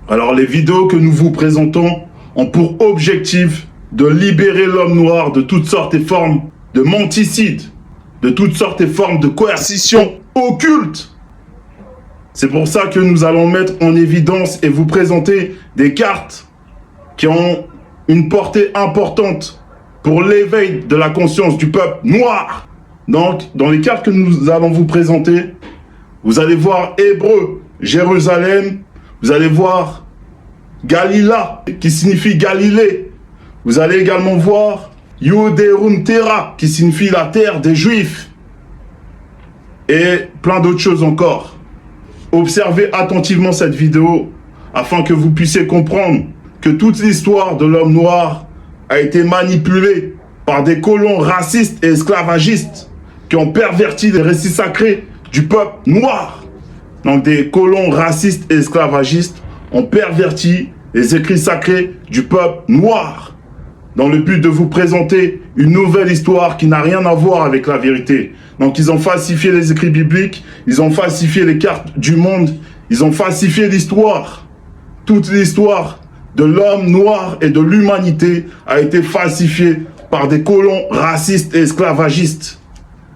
Alors les vidéos que nous vous présentons ont pour objectif de libérer l'homme noir de toutes sortes et formes de menticide, de toutes sortes et formes de coercition occulte. C'est pour ça que nous allons mettre en évidence et vous présenter des cartes qui ont une portée importante pour l'éveil de la conscience du peuple noir. Donc, dans les cartes que nous allons vous présenter, vous allez voir Hébreu, Jérusalem, vous allez voir Galila, qui signifie Galilée. Vous allez également voir Yuderum Terra, qui signifie la terre des Juifs. Et plein d'autres choses encore. Observez attentivement cette vidéo afin que vous puissiez comprendre que toute l'histoire de l'homme noir a été manipulée par des colons racistes et esclavagistes qui ont perverti les récits sacrés du peuple noir. Donc des colons racistes et esclavagistes ont perverti les écrits sacrés du peuple noir dans le but de vous présenter une nouvelle histoire qui n'a rien à voir avec la vérité. Donc ils ont falsifié les écrits bibliques, ils ont falsifié les cartes du monde, ils ont falsifié l'histoire. Toute l'histoire de l'homme noir et de l'humanité a été falsifiée par des colons racistes et esclavagistes.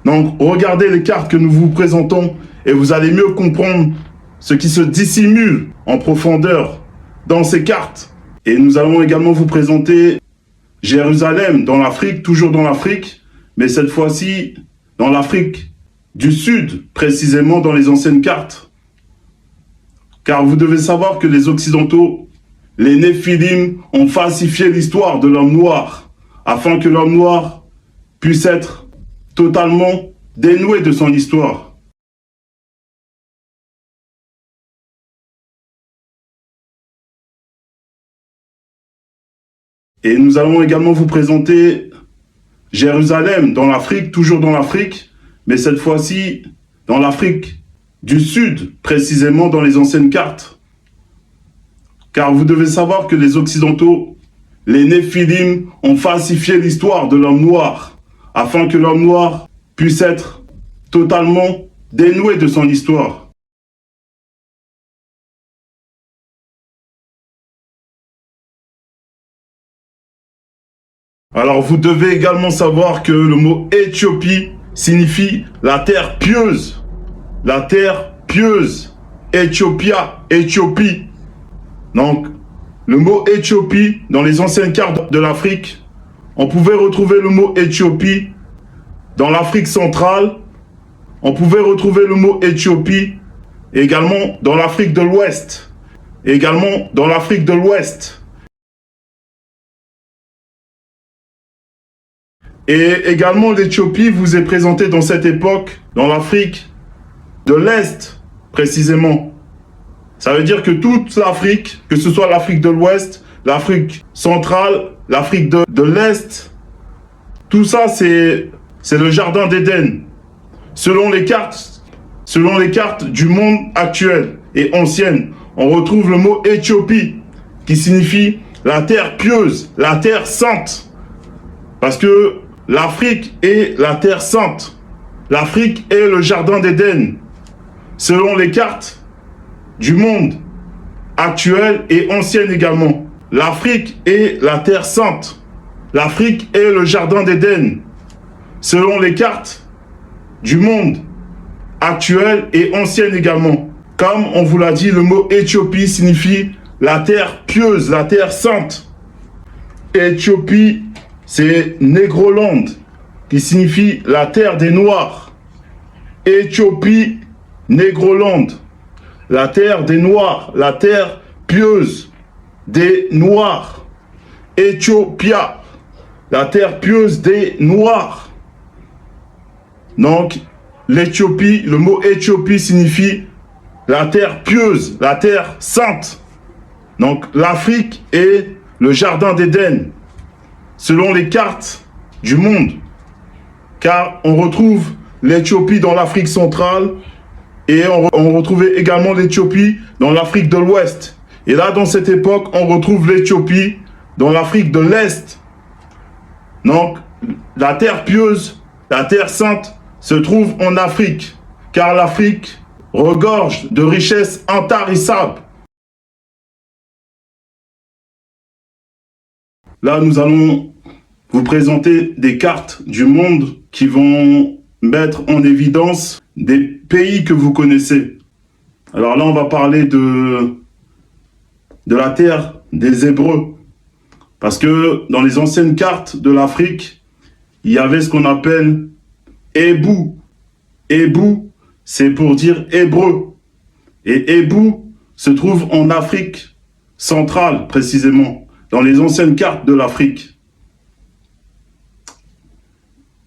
Donc regardez les cartes que nous vous présentons et vous allez mieux comprendre ce qui se dissimule en profondeur dans ces cartes. Et nous allons également vous présenter Jérusalem dans l'Afrique, toujours dans l'Afrique, mais cette fois-ci dans l'Afrique du Sud, précisément dans les anciennes cartes. Car vous devez savoir que les Occidentaux, les Néphilim, ont falsifié l'histoire de l'homme noir, afin que l'homme noir puisse être totalement dénoué de son histoire. Et nous allons également vous présenter Jérusalem dans l'Afrique, toujours dans l'Afrique, mais cette fois-ci dans l'Afrique du Sud, précisément dans les anciennes cartes. Car vous devez savoir que les Occidentaux, les Néphilim, ont falsifié l'histoire de l'homme noir, afin que l'homme noir puisse être totalement dénoué de son histoire. Alors vous devez également savoir que le mot Éthiopie signifie la terre pieuse. La terre pieuse. Éthiopia, Éthiopie. Donc, le mot Éthiopie, dans les anciennes cartes de l'Afrique, on pouvait retrouver le mot Éthiopie dans l'Afrique centrale. On pouvait retrouver le mot Éthiopie également dans l'Afrique de l'Ouest. Également dans l'Afrique de l'Ouest. Et également, l'Éthiopie vous est présentée dans cette époque, dans l'Afrique de l'Est, précisément. Ça veut dire que toute l'Afrique, que ce soit l'Afrique de l'Ouest, l'Afrique centrale, l'Afrique de l'Est, tout ça, c'est le jardin d'Éden. Selon les cartes du monde actuel et ancienne, on retrouve le mot Éthiopie, qui signifie la terre pieuse, la terre sainte. Parce que l'Afrique est la terre sainte. L'Afrique est le jardin d'Éden. Selon les cartes du monde actuel et ancienne également. L'Afrique est la terre sainte. L'Afrique est le jardin d'Éden. Selon les cartes du monde actuel et ancienne également. Comme on vous l'a dit, le mot Éthiopie signifie la terre pieuse, la terre sainte. Éthiopie, c'est Négroland, qui signifie la terre des Noirs. Éthiopie, Négroland, la terre des Noirs, la terre pieuse des Noirs. Éthiopia, la terre pieuse des Noirs. Donc, l'Éthiopie, le mot Éthiopie signifie la terre pieuse, la terre sainte. Donc, l'Afrique est le jardin d'Éden. Selon les cartes du monde, car on retrouve l'Éthiopie dans l'Afrique centrale et on retrouvait également l'Éthiopie dans l'Afrique de l'Ouest. Et là, dans cette époque, on retrouve l'Éthiopie dans l'Afrique de l'Est. Donc, la terre pieuse, la terre sainte se trouve en Afrique, car l'Afrique regorge de richesses intarissables. Là, nous allons vous présenter des cartes du monde qui vont mettre en évidence des pays que vous connaissez. Alors là, on va parler de la terre des Hébreux. Parce que dans les anciennes cartes de l'Afrique, il y avait ce qu'on appelle Hébou. Hébou, c'est pour dire hébreu. Et Hébou se trouve en Afrique centrale, précisément, dans les anciennes cartes de l'Afrique.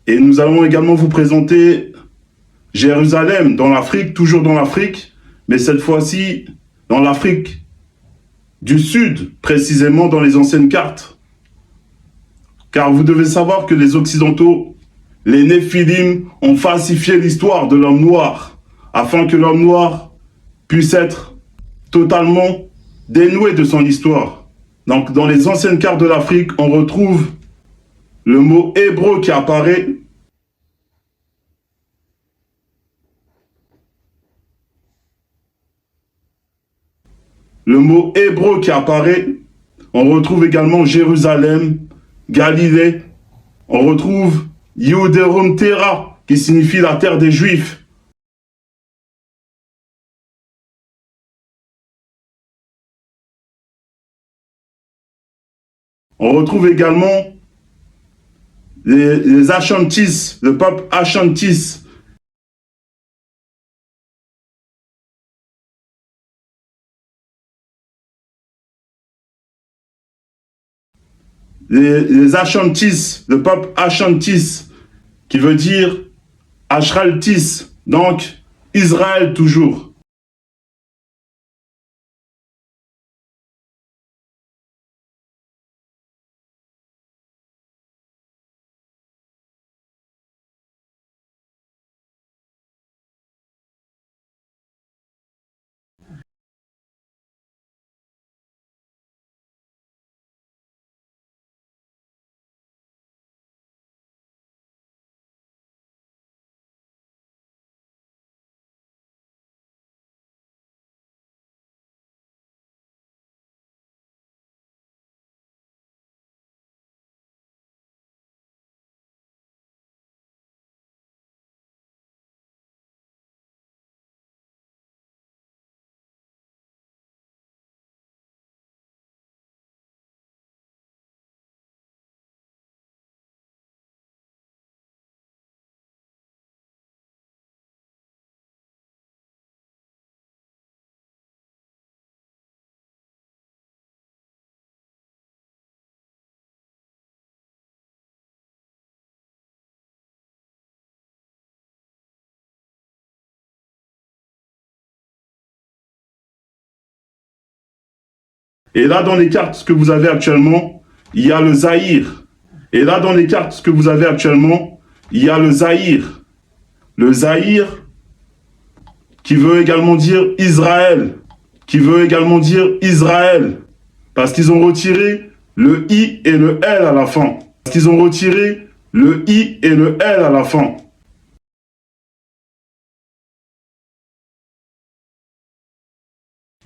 Et nous allons également vous présenter Jérusalem dans l'Afrique, toujours dans l'Afrique, mais cette fois-ci dans l'Afrique du Sud, précisément dans les anciennes cartes. Car vous devez savoir que les Occidentaux, les Néphilim, ont falsifié l'histoire de l'homme noir, afin que l'homme noir puisse être totalement dénoué de son histoire. Donc dans les anciennes cartes de l'Afrique, on retrouve le mot hébreu qui apparaît. Le mot hébreu qui apparaît, on retrouve également Jérusalem, Galilée, on retrouve Yudérum Terra, qui signifie la terre des Juifs. On retrouve également les Achantis, le peuple Achantis. Les Achantis, le peuple Achantis, qui veut dire Ashraltis, donc Israël toujours. Et là, dans les cartes que vous avez actuellement, il y a le Zaïre. Et là, dans les cartes que vous avez actuellement, il y a le Zaïre. Le Zaïre, qui veut également dire Israël. Qui veut également dire Israël. Parce qu'ils ont retiré le I et le L à la fin. Parce qu'ils ont retiré le I et le L à la fin.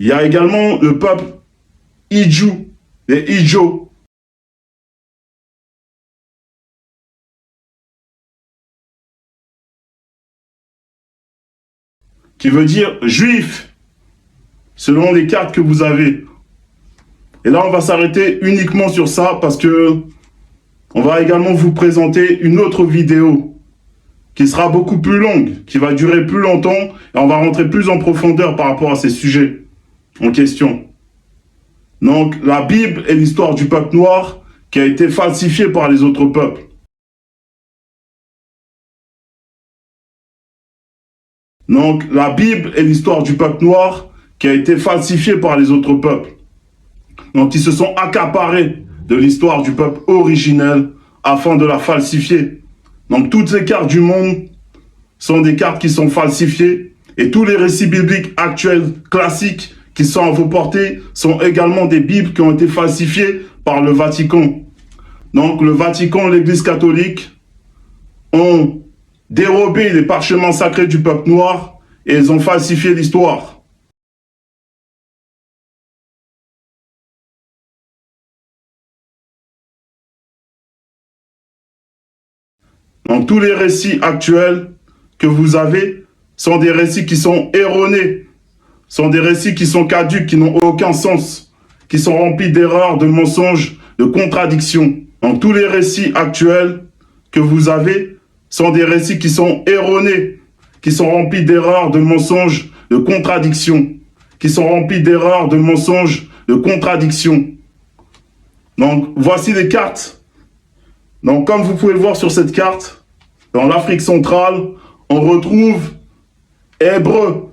Il y a également le peuple Idjou, les Idjo. Qui veut dire juif, selon les cartes que vous avez. Et là, on va s'arrêter uniquement sur ça parce que on va également vous présenter une autre vidéo qui sera beaucoup plus longue, qui va durer plus longtemps et on va rentrer plus en profondeur par rapport à ces sujets en question. Donc, la Bible est l'histoire du peuple noir qui a été falsifiée par les autres peuples. Donc, la Bible est l'histoire du peuple noir qui a été falsifiée par les autres peuples. Donc, ils se sont accaparés de l'histoire du peuple originel afin de la falsifier. Donc, toutes les cartes du monde sont des cartes qui sont falsifiées et tous les récits bibliques actuels, classiques, qui sont à vos portées, sont également des Bibles qui ont été falsifiées par le Vatican. Donc, le Vatican, l'Église catholique, ont dérobé les parchemins sacrés du peuple noir et ils ont falsifié l'histoire. Donc tous les récits actuels que vous avez sont des récits qui sont erronés, sont des récits qui sont caducs, qui n'ont aucun sens, qui sont remplis d'erreurs, de mensonges, de contradictions. Donc tous les récits actuels que vous avez sont des récits qui sont erronés, qui sont remplis d'erreurs, de mensonges, de contradictions, qui sont remplis d'erreurs, de mensonges, de contradictions. Donc voici les cartes. Donc comme vous pouvez le voir sur cette carte, dans l'Afrique centrale, on retrouve Hébreu.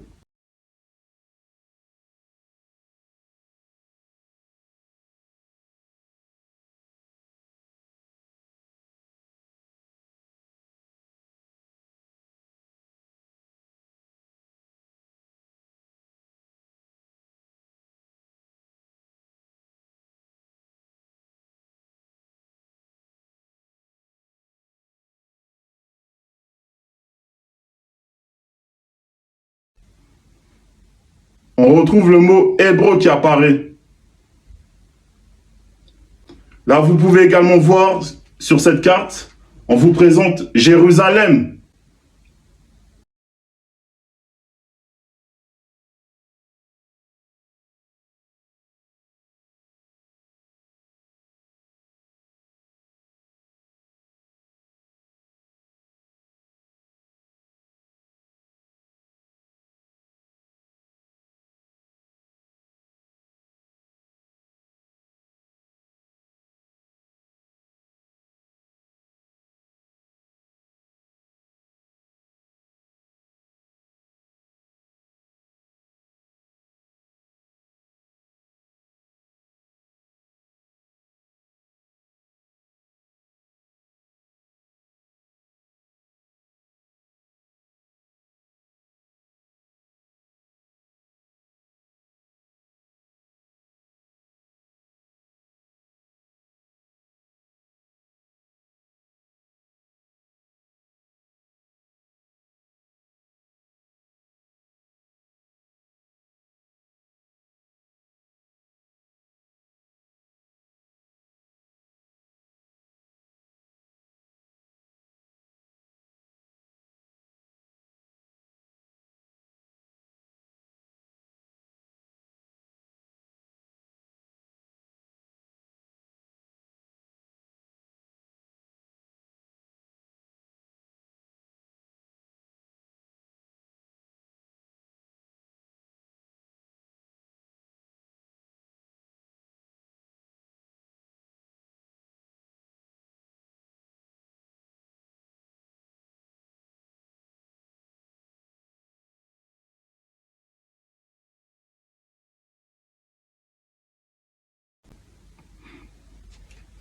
On retrouve le mot hébreu qui apparaît. Là, vous pouvez également voir sur cette carte, on vous présente Jérusalem.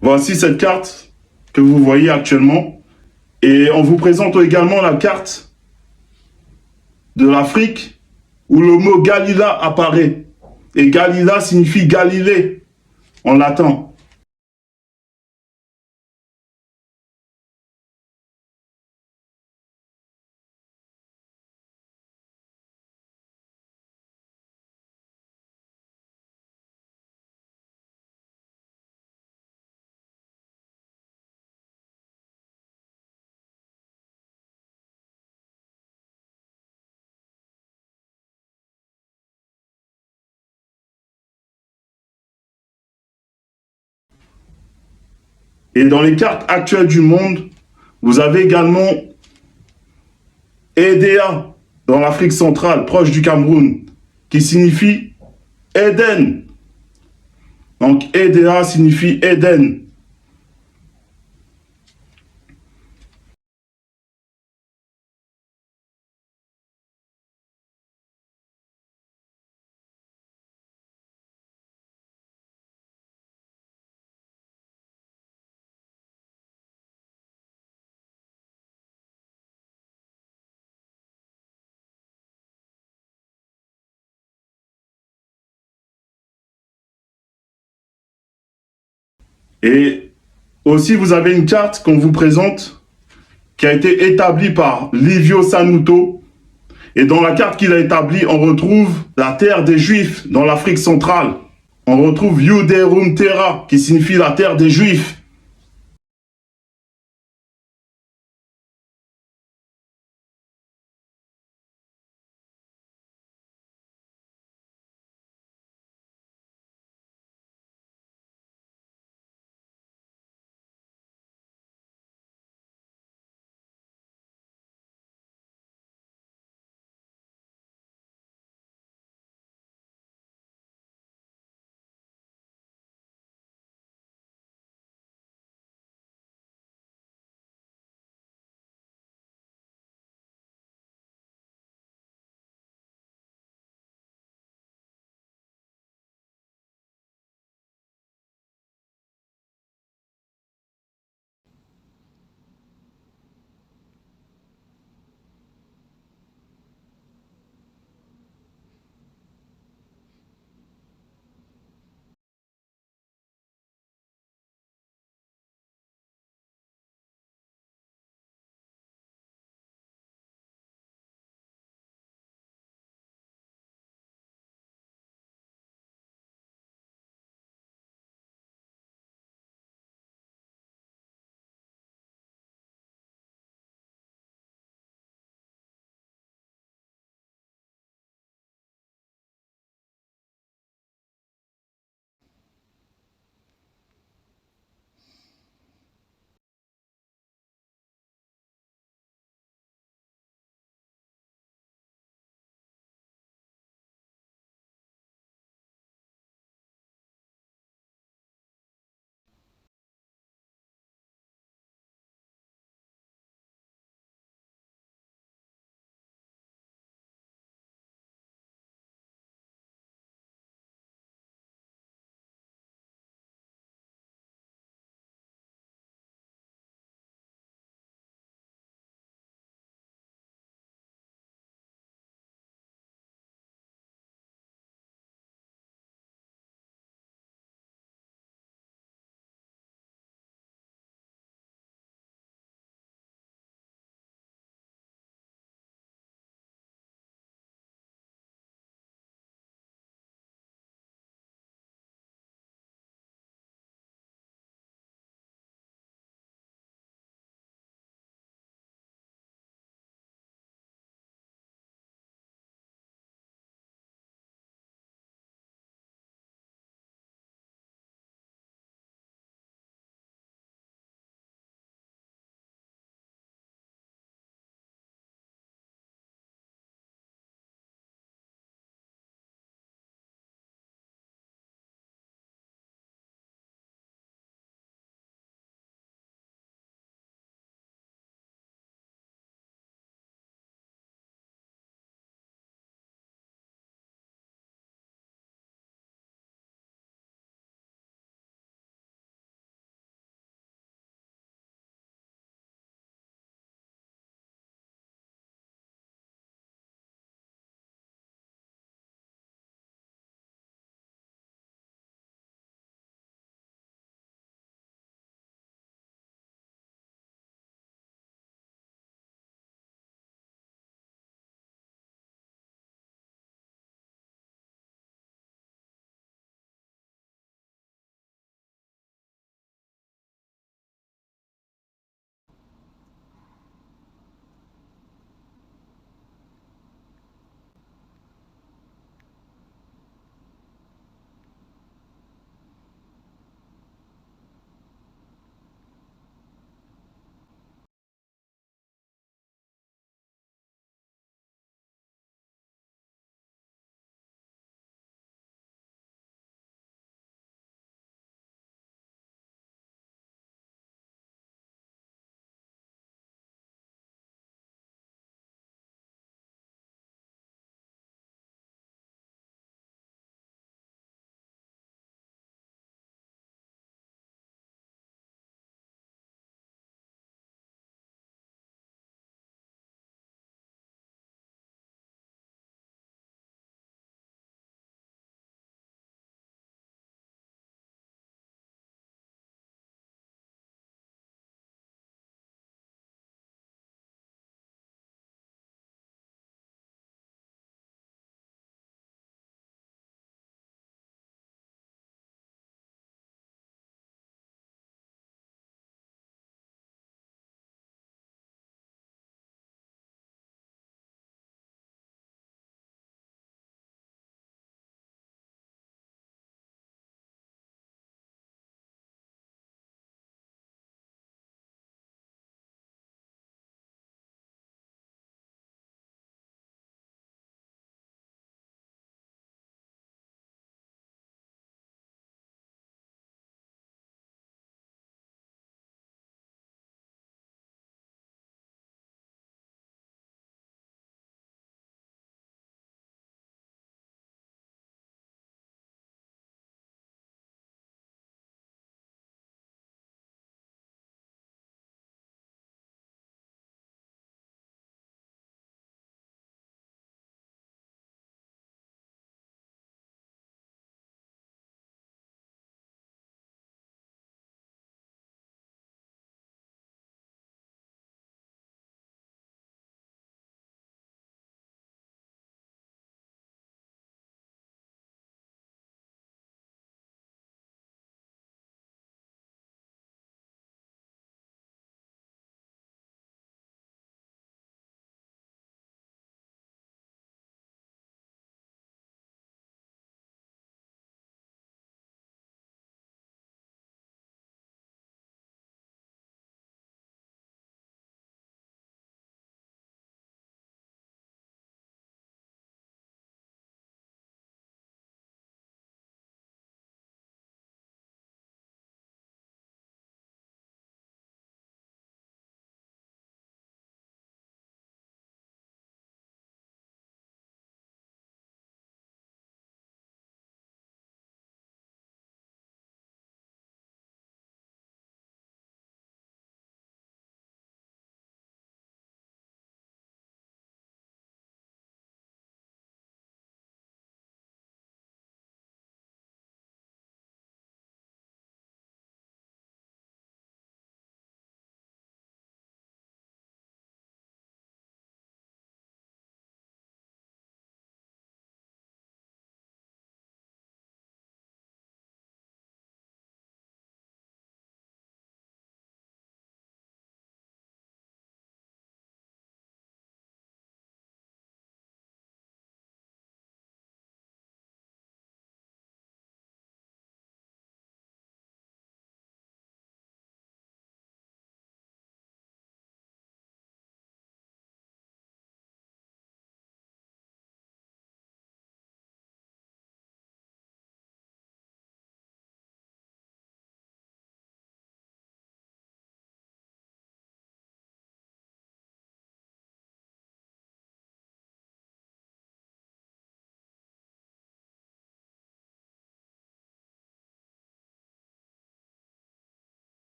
Voici cette carte que vous voyez actuellement. Et on vous présente également la carte de l'Afrique où le mot Galila apparaît. Et Galila signifie Galilée en latin. Et dans les cartes actuelles du monde, vous avez également Edea dans l'Afrique centrale, proche du Cameroun, qui signifie Éden. Donc Edea signifie Éden. Et aussi, vous avez une carte qu'on vous présente qui a été établie par Livio Sanuto. Et dans la carte qu'il a établie, on retrouve la terre des Juifs dans l'Afrique centrale. On retrouve Yuderum Terra, qui signifie la terre des Juifs.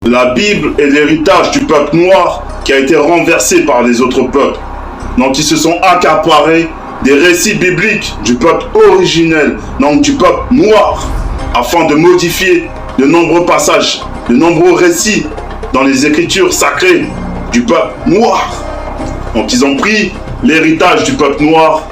La Bible est l'héritage du peuple noir qui a été renversé par les autres peuples. Donc ils se sont accaparés des récits bibliques du peuple originel, donc du peuple noir, afin de modifier de nombreux passages, de nombreux récits dans les écritures sacrées du peuple noir. Donc ils ont pris l'héritage du peuple noir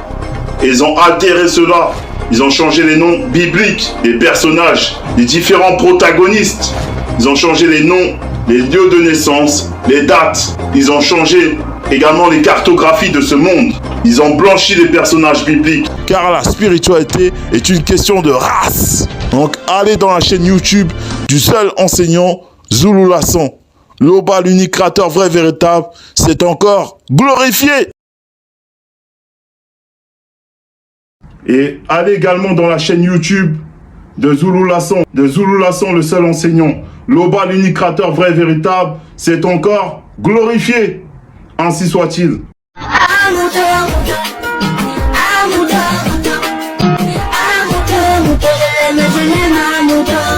et ils ont altéré cela. Ils ont changé les noms bibliques des personnages, des différents protagonistes. Ils ont changé les noms, les lieux de naissance, les dates. Ils ont changé également les cartographies de ce monde. Ils ont blanchi les personnages bibliques. Car la spiritualité est une question de race. Donc allez dans la chaîne YouTube du seul enseignant Zulu Lasson. Loba, l'unique créateur vrai véritable, c'est encore glorifié. Et allez également dans la chaîne YouTube de Zulu Lasson, le seul enseignant. Loba, l'unique créateur vrai véritable, c'est encore glorifié. Ainsi soit-il. Je l'aime, à Mouton,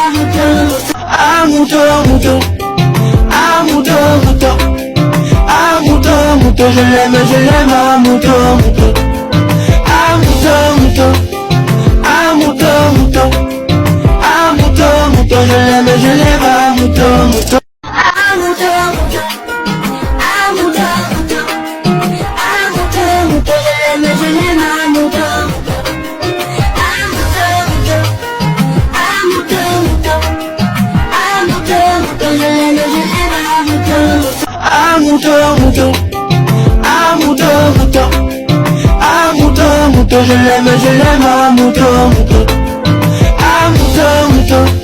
Mouton. Ah, Mouton, Mouton. Ah, Mouton, Mouton. Ah, Mouton, Mouton. Je l'aime, à Mouton, Mouton. Ah, Mouton, Mouton. Ah, Mouton, Mouton. Ah, Mouton, Mouton. Je l'aime, à Mouton, Mouton. Ah, Mouton, Mouton. Ah, Mouton, Mouton. Ah, Mouton, Mouton. Je l'aime, à Mouton, Mouton. Ah, Mouton, Mouton. Ah, Mouton, Mouton. Ah, Mouton, Mouton. Je l'aime, à Mouton, Mouton. Ah, Mouton, Mouton.